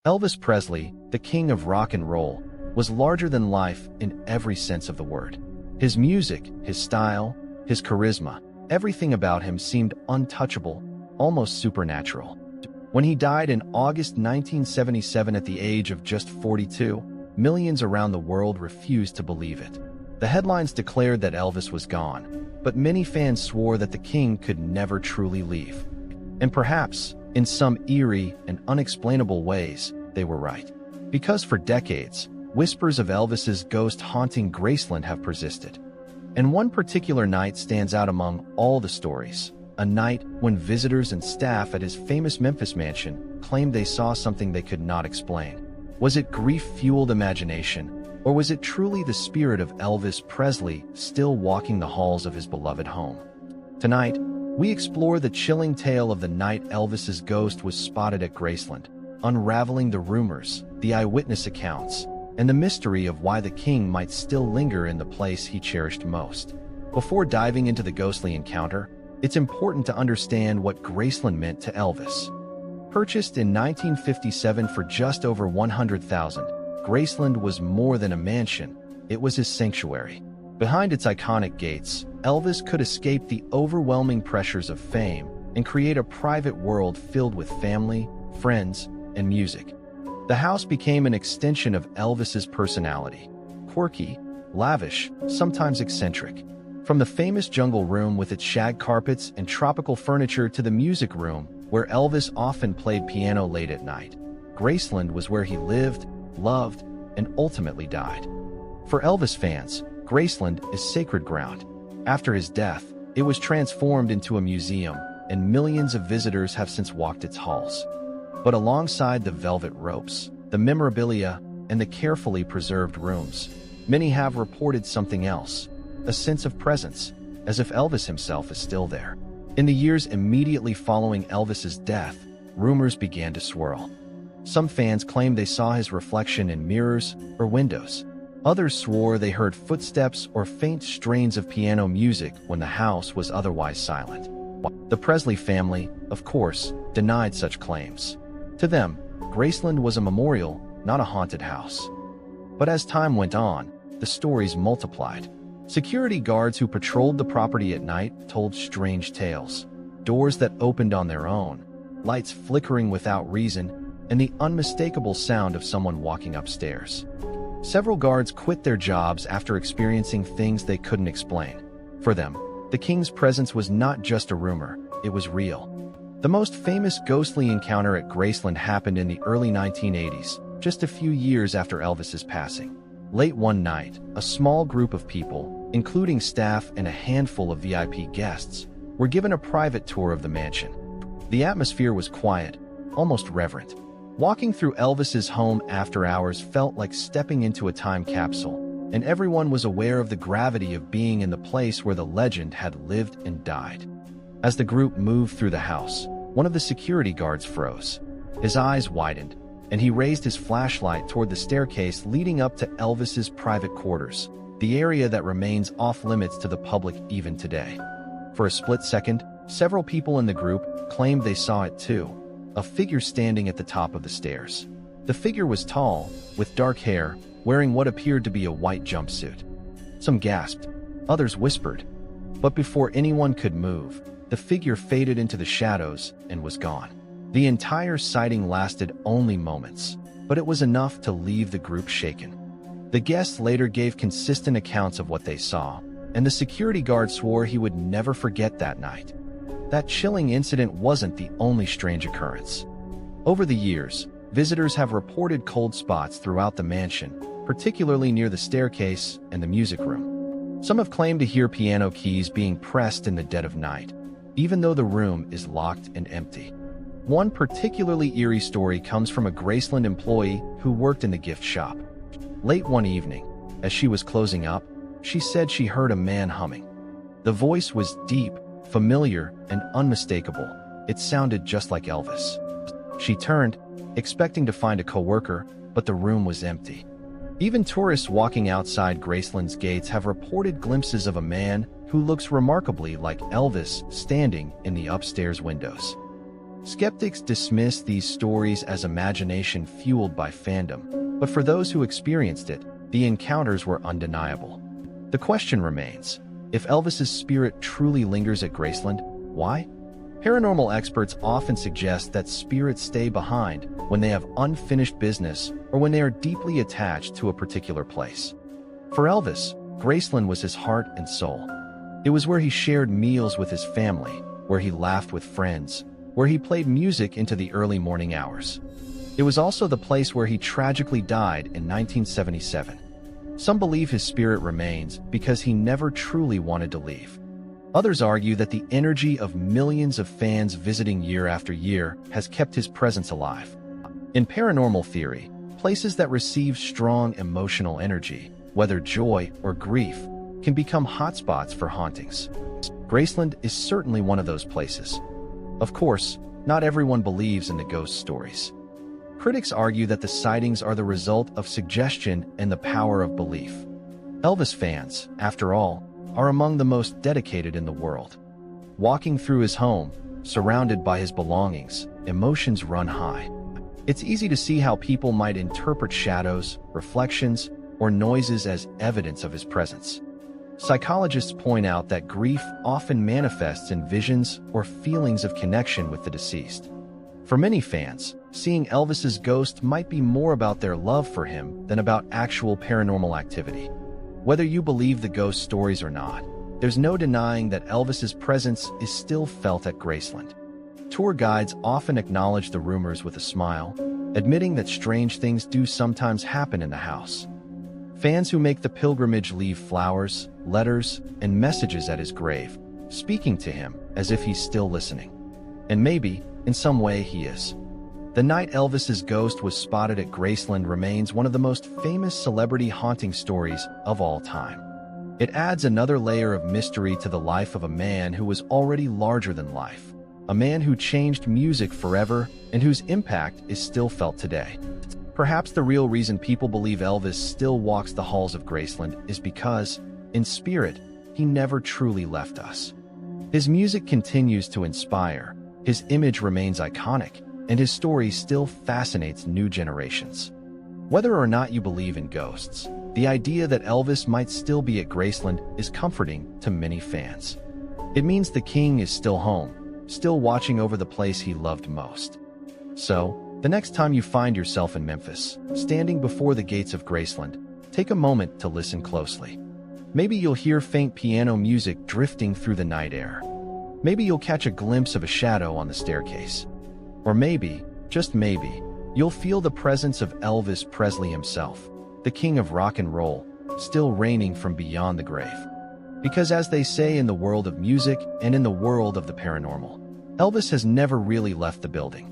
Elvis Presley, the king of rock and roll, was larger than life in every sense of the word. His music, his style, his charisma, everything about him seemed untouchable, almost supernatural. When he died in August 1977 at the age of just 42, millions around the world refused to believe it. The headlines declared that Elvis was gone, but many fans swore that the king could never truly leave. And perhaps, in some eerie and unexplainable ways, they were right. Because for decades, whispers of Elvis's ghost haunting Graceland have persisted. And one particular night stands out among all the stories. A night when visitors and staff at his famous Memphis mansion claimed they saw something they could not explain. Was it grief-fueled imagination, or was it truly the spirit of Elvis Presley still walking the halls of his beloved home? Tonight, we explore the chilling tale of the night Elvis's ghost was spotted at Graceland, unraveling the rumors, the eyewitness accounts, and the mystery of why the king might still linger in the place he cherished most. Before diving into the ghostly encounter, it's important to understand what Graceland meant to Elvis. Purchased in 1957 for just over $100,000, Graceland was more than a mansion, it was his sanctuary. Behind its iconic gates, Elvis could escape the overwhelming pressures of fame and create a private world filled with family, friends, and music. The house became an extension of Elvis's personality, quirky, lavish, sometimes eccentric. From the famous jungle room with its shag carpets and tropical furniture to the music room, where Elvis often played piano late at night, Graceland was where he lived, loved, and ultimately died. For Elvis fans, Graceland is sacred ground. After his death, it was transformed into a museum, and millions of visitors have since walked its halls. But alongside the velvet ropes, the memorabilia, and the carefully preserved rooms, many have reported something else. A sense of presence, as if Elvis himself is still there. In the years immediately following Elvis's death, rumors began to swirl. Some fans claimed they saw his reflection in mirrors or windows. Others swore they heard footsteps or faint strains of piano music when the house was otherwise silent. The Presley family, of course, denied such claims. To them, Graceland was a memorial, not a haunted house. But as time went on, the stories multiplied. Security guards who patrolled the property at night told strange tales. Doors that opened on their own, lights flickering without reason, and the unmistakable sound of someone walking upstairs. Several guards quit their jobs after experiencing things they couldn't explain. For them, the king's presence was not just a rumor, it was real. The most famous ghostly encounter at Graceland happened in the early 1980s, just a few years after Elvis's passing. Late one night, a small group of people, including staff and a handful of VIP guests, were given a private tour of the mansion. The atmosphere was quiet, almost reverent. Walking through Elvis's home after hours felt like stepping into a time capsule, and everyone was aware of the gravity of being in the place where the legend had lived and died. As the group moved through the house, one of the security guards froze. His eyes widened, and he raised his flashlight toward the staircase leading up to Elvis's private quarters, the area that remains off-limits to the public even today. For a split second, several people in the group claimed they saw it too, a figure standing at the top of the stairs. The figure was tall, with dark hair, wearing what appeared to be a white jumpsuit. Some gasped, others whispered. But before anyone could move, the figure faded into the shadows and was gone. The entire sighting lasted only moments, but it was enough to leave the group shaken. The guests later gave consistent accounts of what they saw, and the security guard swore he would never forget that night. That chilling incident wasn't the only strange occurrence. Over the years, visitors have reported cold spots throughout the mansion, particularly near the staircase and the music room. Some have claimed to hear piano keys being pressed in the dead of night, even though the room is locked and empty. One particularly eerie story comes from a Graceland employee who worked in the gift shop. Late one evening, as she was closing up, she said she heard a man humming. The voice was deep, familiar, and unmistakable. It sounded just like Elvis. She turned, expecting to find a coworker, but the room was empty. Even tourists walking outside Graceland's gates have reported glimpses of a man who looks remarkably like Elvis standing in the upstairs windows. Skeptics dismiss these stories as imagination fueled by fandom, but for those who experienced it, the encounters were undeniable. The question remains, if Elvis's spirit truly lingers at Graceland, why? Paranormal experts often suggest that spirits stay behind when they have unfinished business or when they are deeply attached to a particular place. For Elvis, Graceland was his heart and soul. It was where he shared meals with his family, where he laughed with friends, where he played music into the early morning hours. It was also the place where he tragically died in 1977. Some believe his spirit remains because he never truly wanted to leave. Others argue that the energy of millions of fans visiting year after year has kept his presence alive. In paranormal theory, places that receive strong emotional energy, whether joy or grief, can become hotspots for hauntings. Graceland is certainly one of those places. Of course, not everyone believes in the ghost stories. Critics argue that the sightings are the result of suggestion and the power of belief. Elvis fans, after all, are among the most dedicated in the world. Walking through his home, surrounded by his belongings, emotions run high. It's easy to see how people might interpret shadows, reflections, or noises as evidence of his presence. Psychologists point out that grief often manifests in visions or feelings of connection with the deceased. For many fans, seeing Elvis's ghost might be more about their love for him than about actual paranormal activity. Whether you believe the ghost stories or not, there's no denying that Elvis's presence is still felt at Graceland. Tour guides often acknowledge the rumors with a smile, admitting that strange things do sometimes happen in the house. Fans who make the pilgrimage leave flowers, letters, and messages at his grave, speaking to him as if he's still listening. And maybe, in some way, he is. The night Elvis's ghost was spotted at Graceland remains one of the most famous celebrity haunting stories of all time. It adds another layer of mystery to the life of a man who was already larger than life, a man who changed music forever and whose impact is still felt today. Perhaps the real reason people believe Elvis still walks the halls of Graceland is because, in spirit, he never truly left us. His music continues to inspire, his image remains iconic, and his story still fascinates new generations. Whether or not you believe in ghosts, the idea that Elvis might still be at Graceland is comforting to many fans. It means the king is still home, still watching over the place he loved most. So, the next time you find yourself in Memphis, standing before the gates of Graceland, take a moment to listen closely. Maybe you'll hear faint piano music drifting through the night air. Maybe you'll catch a glimpse of a shadow on the staircase. Or maybe, just maybe, you'll feel the presence of Elvis Presley himself, the king of rock and roll, still reigning from beyond the grave. Because as they say in the world of music and in the world of the paranormal, Elvis has never really left the building.